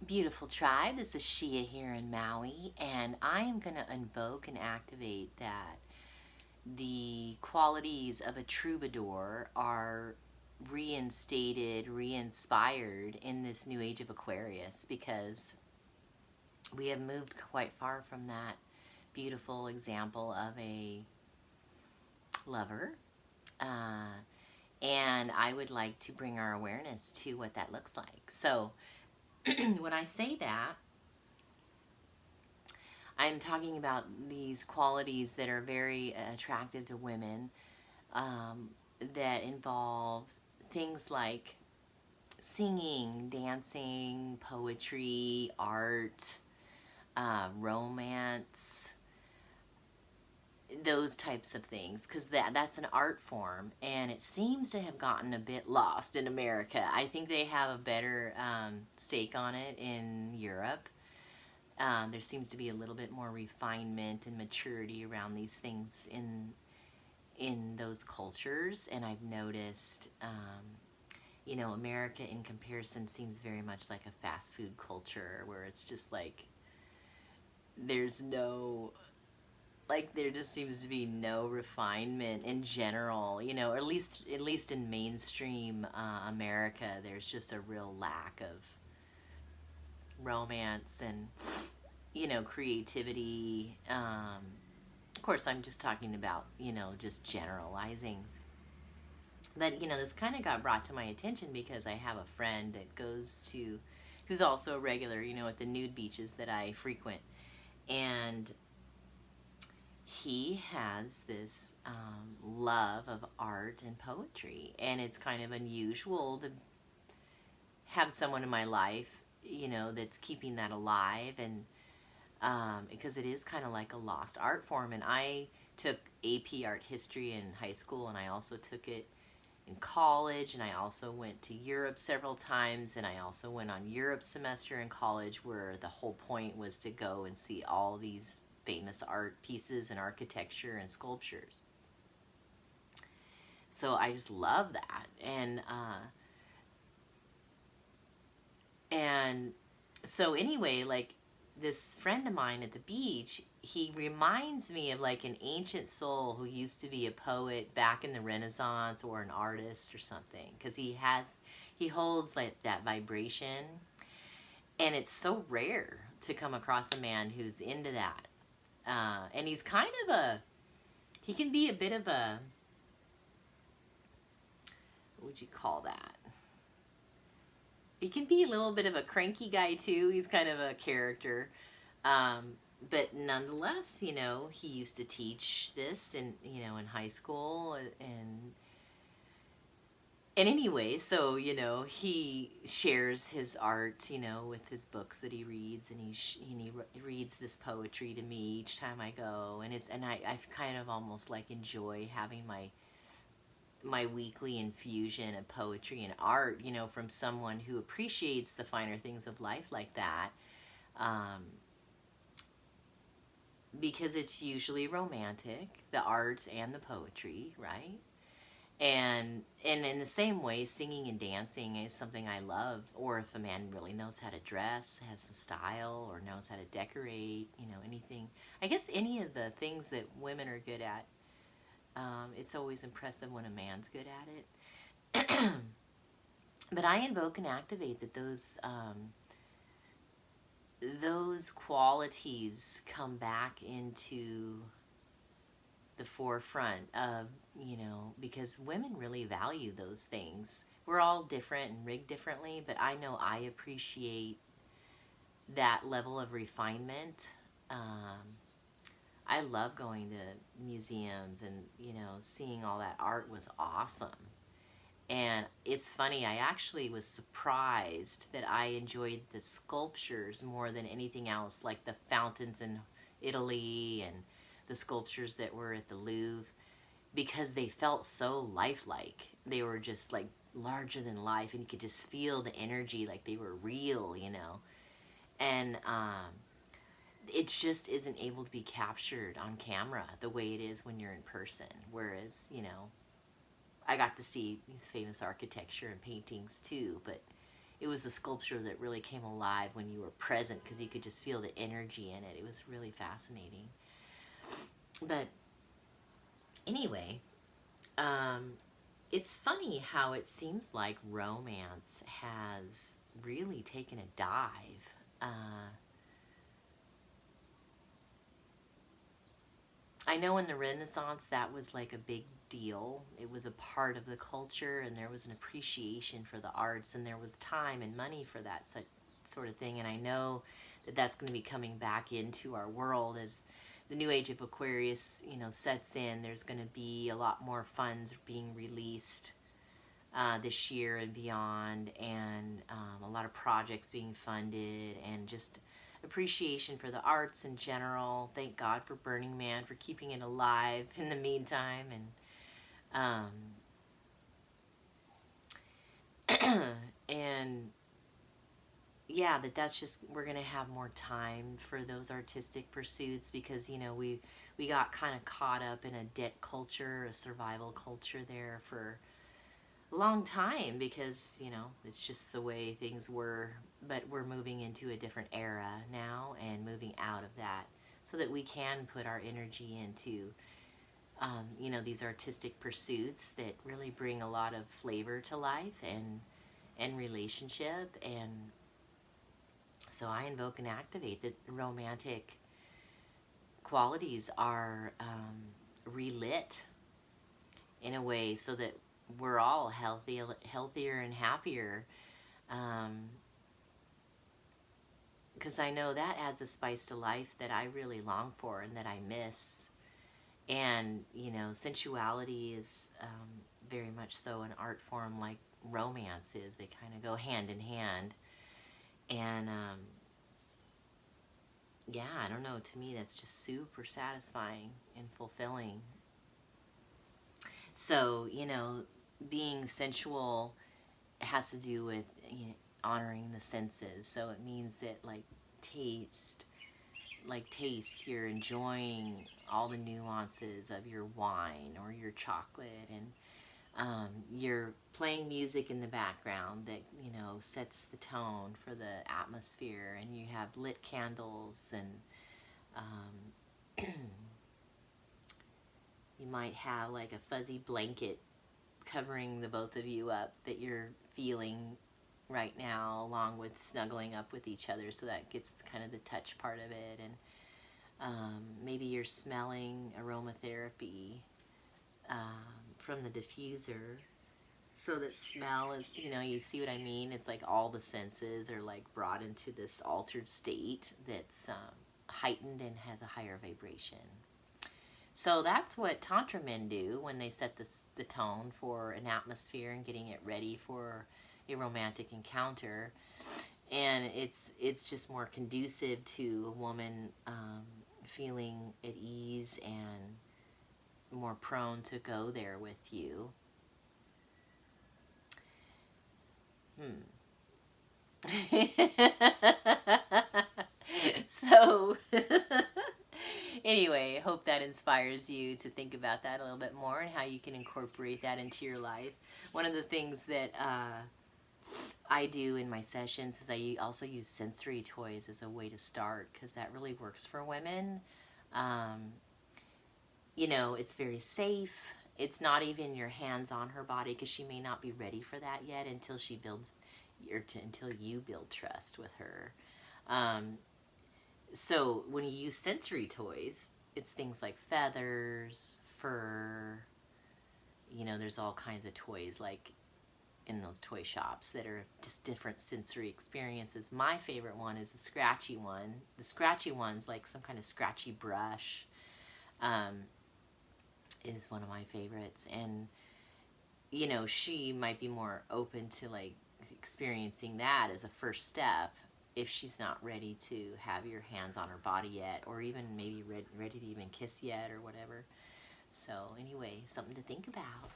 Beautiful tribe, this is Sheea here in Maui, and I am going to invoke and activate that the qualities of a troubadour are reinstated, re-inspired in this new age of Aquarius, because we have moved quite far from that beautiful example of a lover. Uh, and I would like to bring our awareness to what that looks like. So when I say that, I'm talking about these qualities that are very attractive to women, um, that involve things like singing, dancing, poetry, art, romance, those types of things, because that's an art form, and it seems to have gotten a bit lost in America. I think they have a better stake on it in Europe. There seems to be a little bit more refinement and maturity around these things in those cultures, and I've noticed, America in comparison seems very much like a fast food culture where it's just like there's no, like there just seems to be no refinement in general, or at least in mainstream America. There's just a real lack of romance and creativity. Of course, I'm just talking about just generalizing. But this kind of got brought to my attention because I have a friend that who's also a regular, at the nude beaches that I frequent, and he has this love of art and poetry, and it's kind of unusual to have someone in my life, that's keeping that alive, and because it is kind of like a lost art form. And I took AP Art History in high school, and I also took it in college, and I also went to Europe several times, and I also went on Europe semester in college, where the whole point was to go and see all these famous art pieces and architecture and sculptures. So I just love that. And so anyway, like, this friend of mine at the beach, he reminds me of like an ancient soul who used to be a poet back in the Renaissance, or an artist or something, because he holds like that vibration, and it's so rare to come across a man who's into that. And he's kind of he can be a bit of a, what would you call that? He can be a little bit of a cranky guy too. He's kind of a character. But nonetheless, he used to teach this in high school, and anyway, so, he shares his art, with his books that he reads, and he reads this poetry to me each time I go, and I kind of almost like enjoy having my weekly infusion of poetry and art, from someone who appreciates the finer things of life like that, because it's usually romantic, the art and the poetry, right? And in the same way, singing and dancing is something I love. Or if a man really knows how to dress, has some style, or knows how to decorate, anything. I guess any of the things that women are good at, it's always impressive when a man's good at it. But I invoke and activate that those qualities come back into the forefront of, because women really value those things. We're all different and rigged differently, but I know I appreciate that level of refinement. I love going to museums, and seeing all that art was awesome. And it's funny, I actually was surprised that I enjoyed the sculptures more than anything else, like the fountains in Italy and the sculptures that were at the Louvre, because they felt so lifelike. They were just like larger than life, and you could just feel the energy, like they were real, And it just isn't able to be captured on camera the way it is when you're in person. Whereas, I got to see these famous architecture and paintings too, but it was the sculpture that really came alive when you were present, because you could just feel the energy in it. It was really fascinating. But anyway, it's funny how it seems like romance has really taken a dive. I know in the Renaissance that was like a big deal. It was a part of the culture, and there was an appreciation for the arts, and there was time and money for that sort of thing. And I know that that's going to be coming back into our world as the new age of Aquarius, sets in. There's going to be a lot more funds being released this year and beyond, and a lot of projects being funded, and just appreciation for the arts in general. Thank God for Burning Man for keeping it alive in the meantime. And and yeah, that's just, we're gonna have more time for those artistic pursuits, because we got kind of caught up in a debt culture, a survival culture there for a long time, because it's just the way things were. But we're moving into a different era now, and moving out of that, so that we can put our energy into these artistic pursuits that really bring a lot of flavor to life and relationship. And so I invoke and activate that romantic qualities are relit in a way, so that we're all healthier and happier. Because I know that adds a spice to life that I really long for and that I miss. And, sensuality is very much so an art form like romance is. They kind of go hand in hand. And, yeah, I don't know. To me, that's just super satisfying and fulfilling. So, being sensual has to do with honoring the senses. So it means that taste, you're enjoying all the nuances of your wine or your chocolate, and you're playing music in the background that sets the tone for the atmosphere, and you have lit candles, and you might have like a fuzzy blanket covering the both of you up that you're feeling right now, along with snuggling up with each other, so that gets kind of the touch part of it. And maybe you're smelling aromatherapy from the diffuser, so that smell is, you see what I mean? It's like all the senses are brought into this altered state that's heightened and has a higher vibration. So that's what Tantra men do when they set the tone for an atmosphere and getting it ready for a romantic encounter. And it's just more conducive to a woman feeling at ease and more prone to go there with you. So anyway, I hope that inspires you to think about that a little bit more, and how you can incorporate that into your life. One of the things that I do in my sessions is I also use sensory toys as a way to start, because that really works for women. It's very safe. It's not even your hands on her body, because she may not be ready for that yet until until you build trust with her. So when you use sensory toys, it's things like feathers, fur. There's all kinds of toys in those toy shops that are just different sensory experiences. My favorite one is the scratchy one. The scratchy one's like some kind of scratchy brush. Is one of my favorites. And she might be more open to experiencing that as a first step, if she's not ready to have your hands on her body yet, or even maybe ready to even kiss yet, or whatever. So anyway, something to think about.